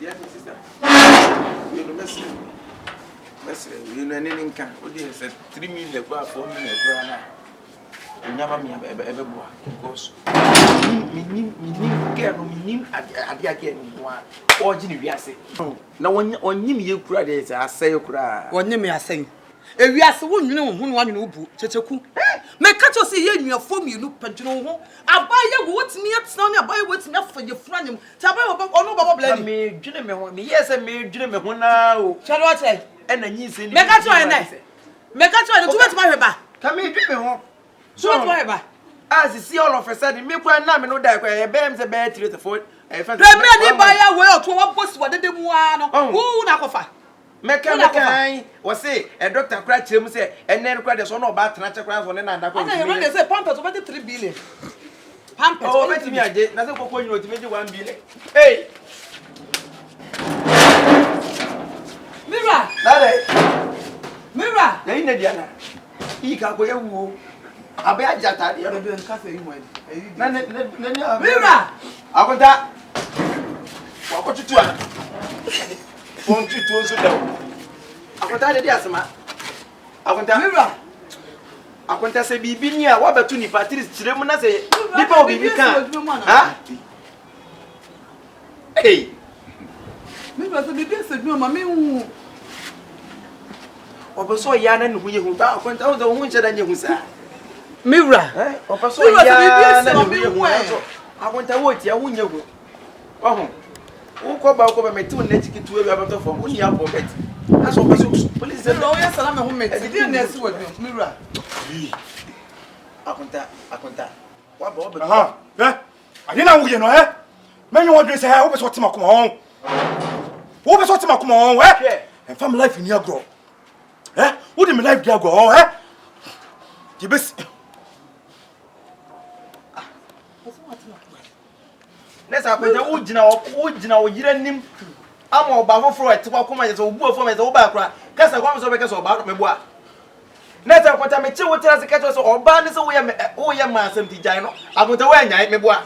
Yeah, sister. You know, you know, anything can. What do you say? 3 million, 4 million. Never me ever because me care no me ade again one or gini wiase na wonyim ye kura de say asay kura wonyim asay e wiase wonwene wo hu no anwene obu Kyekyeku me ka cho say ye nuafo mienu padwene ho abaye wo wotimi atena ne abaye wotimi afa ye franyem ti abaye ono baba blani me dwene me ho me yes me dwene me ho na o chalo ache e na nyi se ni me ka cho ene tu betima hweba ka me dwene me ho so what ba as see all of a sudden me kwa na me no die kwa e bem se be 3 to 4 e fa me ni ba ya we oto wa boss wa dede mu ano wo na kofa Meka wo say e doctor kra kire mu say enen kra de so no ba tena che kra so ne na nda kwa na you dey say pampers over 3 billion pampers oh beti mi aje na say kokko nyino ti meje 1 billion hey Mira na ina dia na yi ka ko ewu abe Gyata de be nka fe yi mo na Mira akonta wa ko tutu ana won tutu nso da akonta de dia asema akonta Mira akonta se bibi ni a wa betu ni patris kire mu na se nipa obibi kan ha hey Mira se bibi se bi o ma me hu oboso ya na nuhu ye hu ba akonta o zo hu nche da nye hu sa Mira oboso ya na nuhu ye hu so akonta wo ti a hu nye hu ohu uko ba meti won nechi kitu e ba to fo uni ya pocket aso oboso police say no ya salama hu meti di na esi wadu Mira akonta wa ba obo aha ani na wuye no menye wodre say wo be so tema kuma hon wo be so tema kuma hon en fam life ni agro wo de me life dia agro ti bes nesa akonta wo gina wo yire nim ama oba foforo etikwa kuma je so obu ofo me so oba akra kasa kwa so be kasa oba no mebo a nesa akonta me che wo tira se kasa so oba ne so wo ye ma asem ti jan no akonta wo anyai mebo a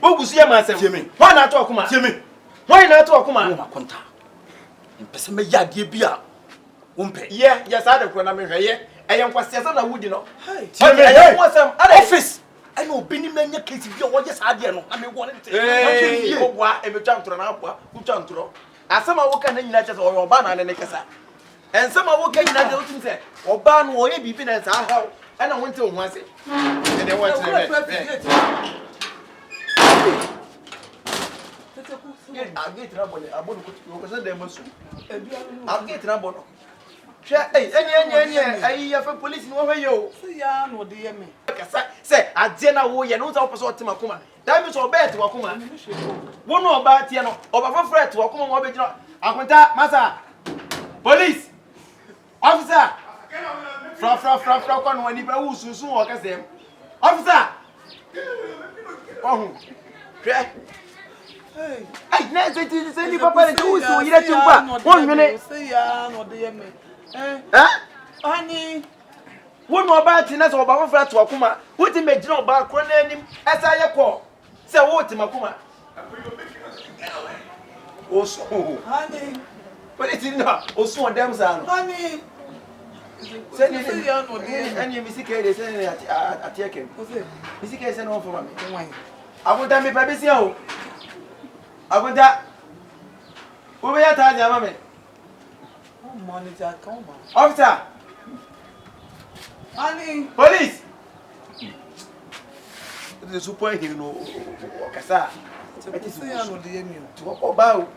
wo gusu ye ma asem ho na to kuma ho na to kuma wo akonta mpese me yade bia wo mpe ye sa de kro na me hweye eyen kwase se na wudi no hey office ana obi ni manya case bi o wo ye sa de no na me wo ne te ogwa e me twantro na akwa ku twantro asema wo ka na nyina che se oba na ne kasa ensema wo ka nyina che wo tim se oba no wo ye bibi na sa haw ana wonte wo ase ne de wo tire agate na bole abonu ko ko se de masu agate na bono hwe enye ayi ya fa police ni wo hwe yo ya no de ye me kasa se ade na wo ye no za wo pese otima kuma that means obet wa kuma wo no oba tie no oba fa fret wa kuma wo be gina akonta masa police officer fra kwa no ani ba wo sunsun wo kasem officer hwe ai na se ni papa le wo so yire timpa won nwene se ya no de ye me ani wo no ba ti na so ba fofra to akoma wo ti megina oba akro na anim esa ye ko se wo ti makoma o so ani police no o so on dem sa no ani se ni ya no de ani mi sike de se ni atieke mi sike se no for mami wan agunta mi pa bi si o agunta wo be ya ta ja mami manager come officer ani police the super hero no kasa se ya no de ye me to oba o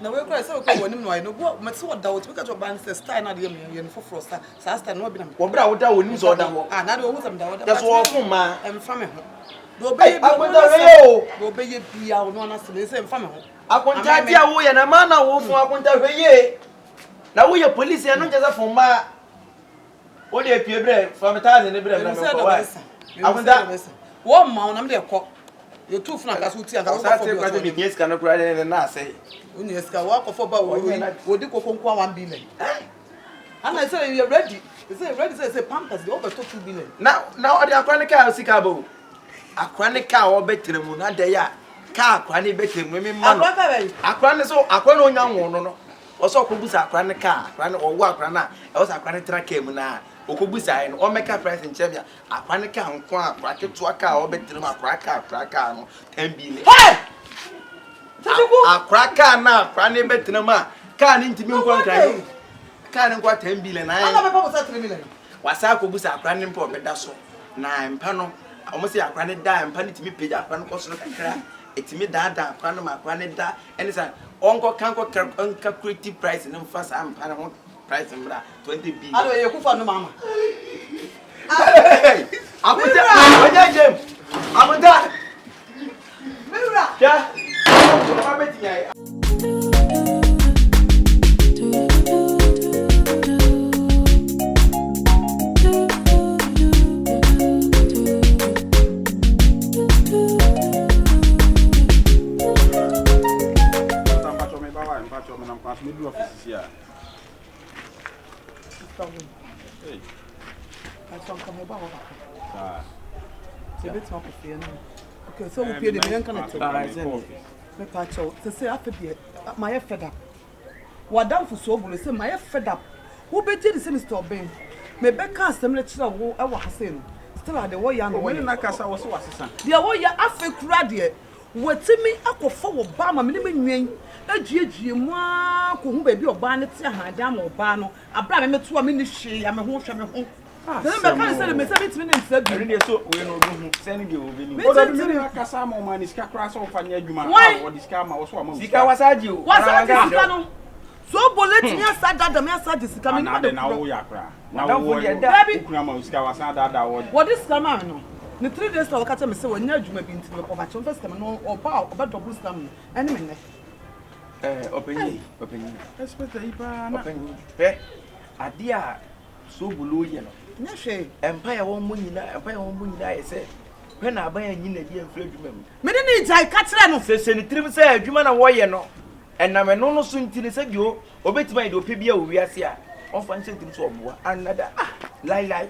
na we kwa se ko wonim no ai no bo mate wo da wo to ka jo ban se style na de me ye no foforo sa style no bi na wo bra wo da wonim so da wo na de wo sam da wo da yes wo fun ma emfa me ho do be ye bi do be ye bia wo no na se emfa me ho akonta dia wo ye na ma na wo fun akonta hweye na wo ye police ye no nje za fun ma wo de pie bre from 1000 ne bre na me ko wa akonta wo ma na me de ko ye tu fun aka so ti aka sa te kwa de mi eska no kura de na say uni eska wa ko fo ba wo di kokon kwa 1 billion ana say you ready say pampers the over 2 billion na o de akra ne ka sika bo akra ne ka o betre mu na de ya car kwani betem me ma no akwa ne so akwa no nya won no oso kobusa akwa ne car akwa ne owo akwa na e wo akwa ne traka mu na okobusa no o meka price nche bia akwa ne car nko akwa keto aka o betem akwa car no 10 billion hey akwa car na akwa ne betem ma car ne ntimi nko nkran car ne nko 10 billion na ala be pa 3 million wasa kobusa akwa ne mpo beda so na mpa no omo se akwa ne da mpa ne timi page akwa ne koso no kakra etimi da akwa no akwa ne da ene sa onko kanko creative price ne mfa sa mpa ne ho price mbra 20 billion alo ye kufa no mama abuta onya jem abuta mira ja mama betinya me do office here. Hey. I saw come about. Sir. Okay, so we pay the million can me pacho. To say after the my fed up. What down for Sobolo say my fed up. Who better the same store ben? Me be cast them lecture wo e wa hasen. Still at the way young when na kasa was assistant. The way ya afa kura de wetimi akofo wo ba ma me ne menwen agiagie mu a ko hu ba bi oba ne te ahada ma oba no abra me meto a me ni hwe ya me ho hwe me ho then me kan say me say bitimi ne nsa bi re so we no do hu say ne de obeni o do me na kasa ma o ma ni sika kra so fa nya adwuma a o di sika ma wo so ma sika wasaji o wasaji sika no so bolet nya sada me asaji sika me na wo ya kra na wo kuna ma sika wasada da wo what this scam no ni 3 days to wakata me say wanya adwuma bi ntimi ko ba chon first time no oba double scam ene me ne openyi expect ipa na openyi pe adia Sobolo ye no nya hwe empire won mu nyina ese pe na aban anyi na di amfra adwuma mu me ne ni jai ka kire no se ni trim se adwuma na wo ye no enam no so ntini se bio obetima ide opebia wo wiase a onfa nche ntini so oboa anada lai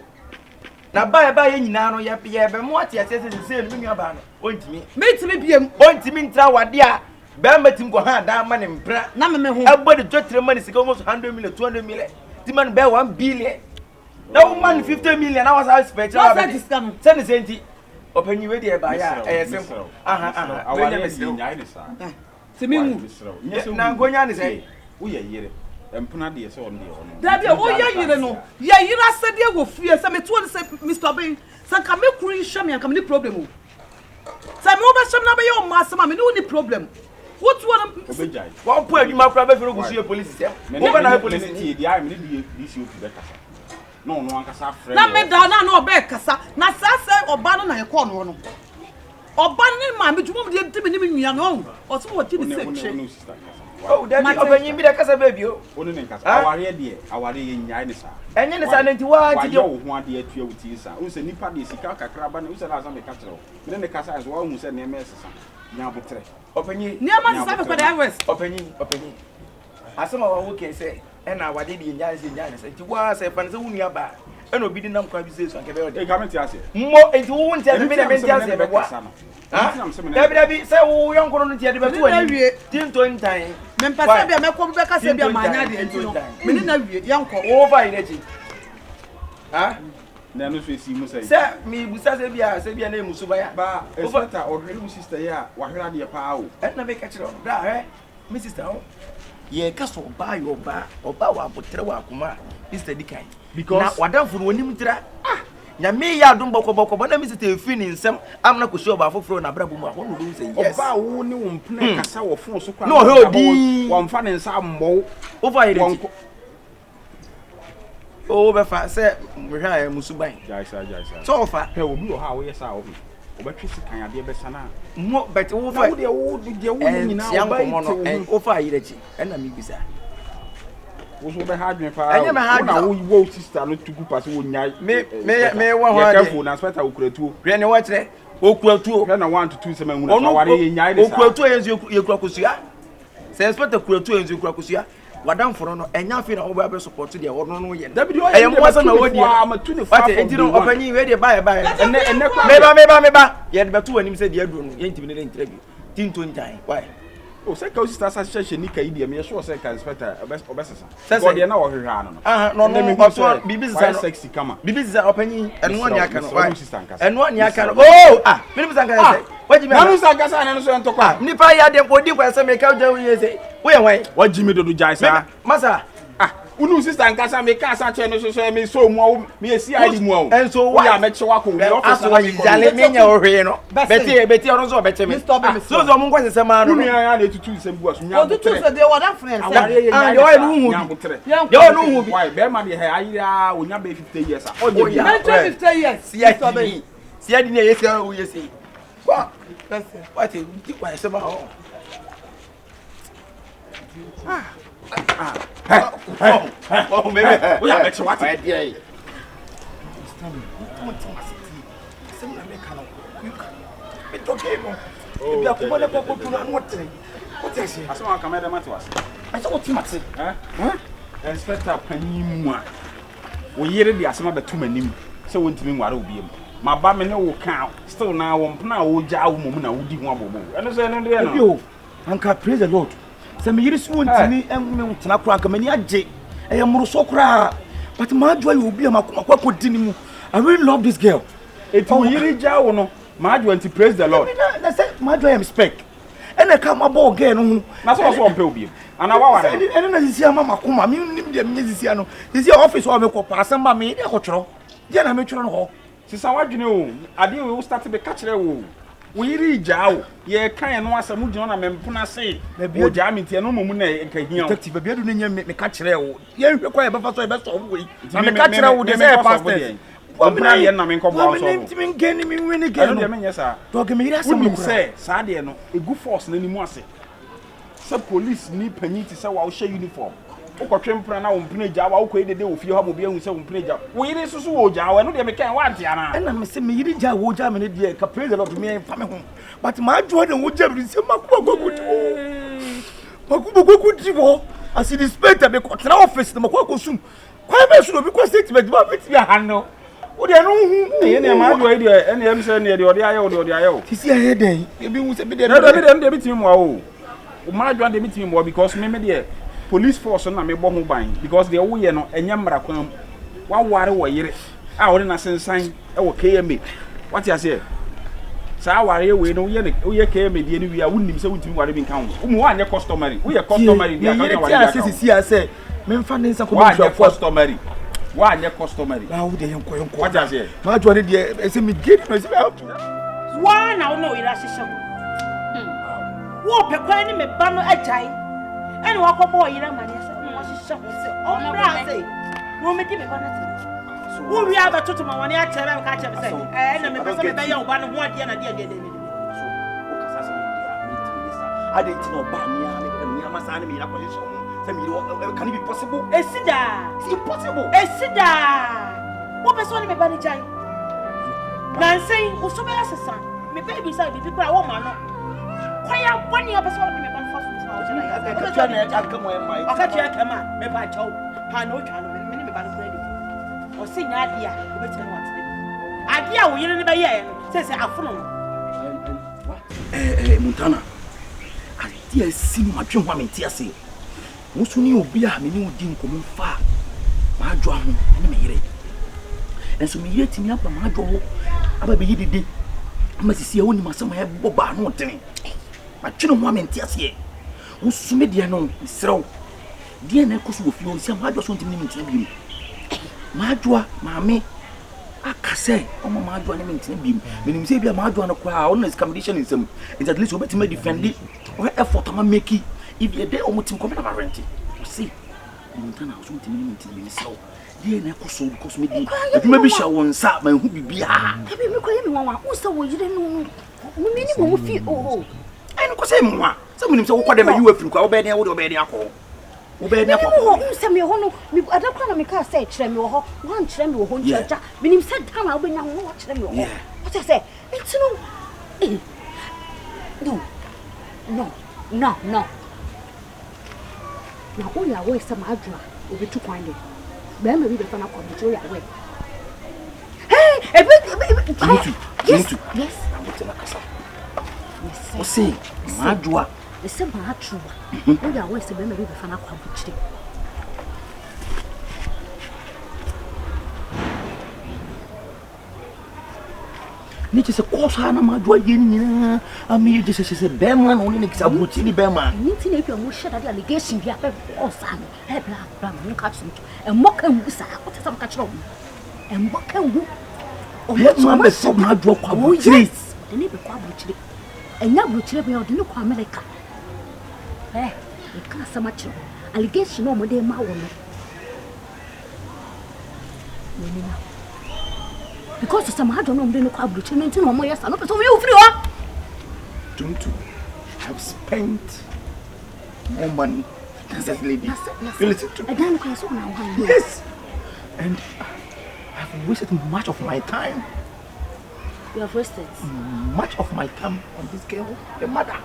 na ba ye nyina no ye be mo ate ase se no nwa ba no ontimi metimi biem ontimi ntra wade a be matim ko ha da ma ne mpra na me ho everybody totre money sika almost 100 million 200 million ti man be 1 billion na woman 50 million na was our special send the senti openyi we dey ba ya simple awale ni nyai ni sa timi na ngonya ni say wo ye yire empuna de se on de on dabi o ye yire no ye yire asede wo fie se me to say Mr. Ben sanka me kuri hwe me anka me problem o say me oba hwe na be ye o masema me no problem what one obejai one point you ma kura be fero gusu police say wo na police ti di ai me di DCO be kasa no ankasa frɛ na me da na oba kasa na sa se oba no na ye call no oba ni ma me dwuma me di me ni me nwia no o so what di say che oh daddy obanyi bi da kasa baby o onu ne kasa aware de aware ye nyai ne sa enye ne sa na nti wa ti de wo ho ade atua wuti sa wo se nipa de sika kakra ba na wo se na sa me kasa ro me ne kasa so wa hu se ne me sesa nya botre opanyi ni ama sa be ko da west opanyi asema wa wo ke se ena wade de nyai ne sa nti wa se fan se wunu aba ena obi di nam kwa bi se so anke be o de government ase mo enti wo ntia me na me ntia se be kwa Dabi say wo yon kono ntia de be to ani tinto ntan me mpasa bia me ko be ka se bia ma nya de enti no me ni na wie yanko wo fa ire chi ha na no so esi mu sai se mi busa se bia na emusu ba ya ba esata odre mu sister ya wa hwera de pa o na be ka kire bra he mi sister o ye ka so ba yo ba oba wa botre wa kuma sister dikai because na wadanfo no onim tira nyame ya adom bokoboko bana mi sister efi ni nsem amna ko show ba foforo na brabo mu ahon no do say yes oba wo ni wo mpena kasa wo fon so kwa no he odi wo mfa ne nsa mbo over here o be fa say mhwa ya musuban jaisa so fa he wo bi wo ha wo yesa wo bi obetwe sikan ade be sana mo bet wo fa wo de wo nyina oba ite wo fa yire chi na mi bisa wo so be ha adwen fa na wo sister no tugu pass wo nya me wo ho ade careful na speta okuratuo hwe ne wo kire okuratuo hwe na 1 to 2 sema nguna aware ye nya ide sa okuratuo yenzu yekurakusua se speta okuratuo yenzu yekurakusua wadam foro no enya fi na wo ba support de wo no ye david o ye mo na wo die ate enti no opanyi we de ba ene meba ye de beto anim se de aduro no ye ntimi ne ntira bi Tintonjai. Why? Oh, say go sister say nika idi me sure say can inspector obesesa. Say God dey na wo hwehwe ano no no. no but bibi is sexy kama. Bibi is opening and one nya kan. Why sister nkasa? And one nya kan. Oh, bibi is nkasa say. What you mean? Nanu sa nkasa na no so entokwa. Nipa ya dem odi kwa say make out we say. We wan. What Jimmy do jai sa? Masa. Unu sister nkasa me ka sa che no so me so mu me esi adi mu o. And so why me che wako we office na me jale me nya ohwe no. Beti ono so beti me. So so mun kwase se ma no. Unu ya na etutu nsem bu aso nya. Otutu so dey what friends. Ah, yo no hu bi. Yo no hu bi. Why be ma dey ayira onya be 50 years. O Oh, yeah. 50 years. See adi na yesi o yesi. What is why se ma o. Oh, maybe. We are bet what? Inspector Panimwa. We hear the asema betum anim. So wontimi nware obiem. Ma ba me ne wo kan still na wo mpna wo ja wo mum na wodi ho abobo. Eno so eno de no. Anka praise the Lord. Se me yiri so ntimi enme tena kura anka mani age. Eye muru so kura. But ma adwa you obi amakwa dini mu. I really love this girl. Etu yiri ja wo no. Ma adwa nti praise the Lord. Na say ma adwa am spec. Ene ka ma ball girl no. Na so so mpe obiem. Ana wa ware. Ene na sisi ama makoma. Mi nim de me sisi ano. Sisi office wa me ko pa asamba me de ko tworo. Je na me tworo no ho. Sisa wadwene o. Ade we start be ka kire wo. We yiri ja wo. Ye kan no asam gyina na mempona se. O ja me tie no momu na enka hia. Detective bia do nya me ka kire wo. Ye hwe kwa ye befa so ye be so wo yi. Na me ka kire wo de say pastor. Kompany ye na me nko bo so. Me ngeni me wini ge no. De me nyesa. To ge me yiri asam no say sa de no egu force na nimu ase. Say police ni panyi ti say wa wo she uniform. Ukotwe mpra na wo mpna ja wa ukọ edede wo fie ha mo bia hu say wo mpna ja. Wo yiri susu wo ja wa no de me kan wa ante ana. Na me say me yiri ja wo ja me ne de ka praise the Lord me fa me ho. But ma adwo na wo ja me say makubagoguti wo. As the inspector be ko tena office na makwa sum. Kwa be so bi kwa statement ba fit bi ha no. Wo de no hu ye ne ma adwo ide ene em say ne de ode aye. Tisi aye den. E bi hu say bi de. Na de bi timi mo o. O ma adwo de bi timi mo because me de police force na me bo ho ban because the wo ye no enya mra kwan wa ware wo yire a wo na sensan e wo KMA what you say sa ware we no ye KMA die ni wi a wonnim se wontimi ware bi nkan wo mu wa anye customary wo ye customary dia ka ware dia sisi ase me mfa ne nsa ko wa anye customary na wo de yenko what you say ma adwo ne de e se me gate no se me out Wa na wo no ira hyehyɛ wo pe kwa ni me ba no agyae ene wakobo yira mane se wo hyehyɛ ho se o bra se wo me di me ba na se wo wi aba toto ma woni a kyerɛ me ka kyerɛ me se na me pese me be ye wo ba no ho ade na de so wo kasa se mo dia meeting this ade nti no ba me a me amasa na me ira position ho se me can it be possible esida it's impossible esida wo pese woni me ba ni jai na nsen wo so be asesa me baby say bibi kra wo ma no kwaya boni pese woni me ba no faso Akatia kama me ba chaw pa no twa no me ni me ba no ready o se nya ade a obetire wat ade a wo yire ni be ye no se afono no Montana ade a sinu atwe ho amenti ase wo so ni obi a me ni odi nkomo fa ma adwo ho ni me yire enso me yire timi aba ma adwo ho aba be yidide ama sisi a woni masama e boba no tene ma twene ho amenti ase Usume dia no srew dia na koso ofi on sia maadwo so ntimi ni ntina bi maadwo maame akase o maadwo na ntina bi menim se bia maadwo na kwa on is condition nsem is at least obeti me defend o effort ma make if you dey o mutim come na rent see montana so ntimi ni ntina bi srew dia na koso because me di aduma bi sha won sa ma hu bibia ebi me koye me wanwa wo sa wo yire no wo me ni mo fi ai no ko se mo a se munim se wo kwade ma you afiri kwa wo be ne wo de wo be ne akọ wo be ne akọ wo se me ho no mi adakwa na me ka se kire me wo ho wan kire me wo ho nchacha minim se dan na wo be nya ho wo kire me wo ho what I say it's no na o ya wo se ma adwa obi tu kwan de be ma bi be fa na control ya we hey Mutu yes I'm not kasa O say, madwa. The same true. We are always a baby for an aqua. Niche se kosa na madwa yeni ami je se bema na oni ne kisa buti ni bema nti na ebi mo share that allegation bi ape osa no e bla mo catch me e moka ngu sa o tata mo catch ro e moka ngu o mo be so madwa kwa buti de ne be kwa buti enya buti be o de ne kwa America e ka sama chi allegation no mo de ma wo no na because some had no mde no kwa bruchi no ntino mo yesa no person we free o Tuntu have spent more money than this lady. You listen to me. Yes, and I've wasted much of my time. You have wasted much of my time on this girl, the mother.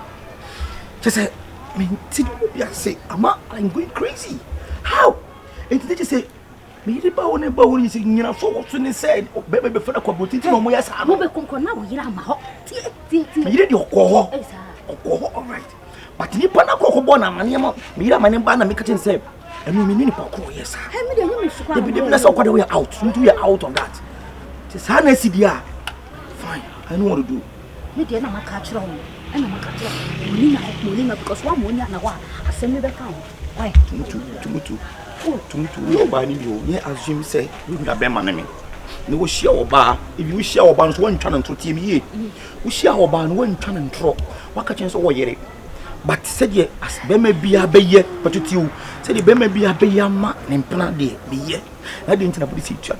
She said, I mean, I say, I'm going crazy. How? And they just say, me the bow and bow is in your soul. Soon said, baby, before the quality no more. Yes, I'm over Concona. You did your call. All right. But you pana coco bona, Mira, my name Banna, make it say, and you mean Poco, yes. The business of what we are out. We are out of that. Just harness it, yeah. Fine, I know what to do. You did not catch wrong. And I'm a catcher. Molina, because one money and a while. I send me the count. Why? To nobody you, yeah, as Jim say, we will have been money. No share bar. If you share our bands, one channel to team ye. We share our band, one channel drop. What a chance over here. But said ye, as Beme be a bay, but to you, said the Beme be a bay, ma, and plan day, be ye. I didn't know the teacher.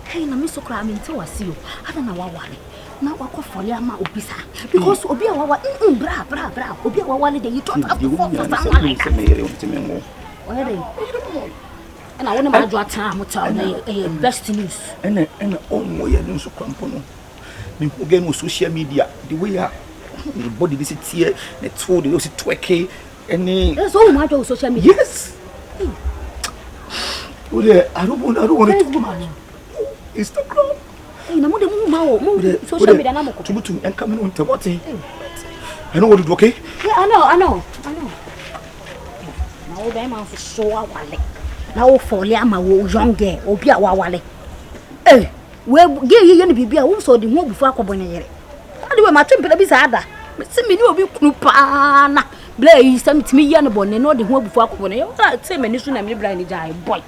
Hey, na miso kra me nti wase o ada na wawale na wakofole ama obisa because obi a wawa bra obi a wawale dey you don't have to fall for someone like that. Where dey and I want to do time with best news and omo ye no so kwampo no me again on social media the way the body this here the tool they also twerk any that's all my do social media. Yes. I don't want to Instagram. Hey, na mo de mo social media na mo ko. Tumutu en come on what? I know what to do, okay? Yeah, I know. Na o be man for so awale. Na o fole ama wo young girl, obi a wawale. Eh, we ge ye ne bibia wo so de ho bufu akobone yere. Ade we ma twempela bi sa ada. Se me ni obi kunu pa na. Bla yi sam timi ye ne bonne no de ho bufu akobone. Yo ta se me ni so na me bla ni jai boy.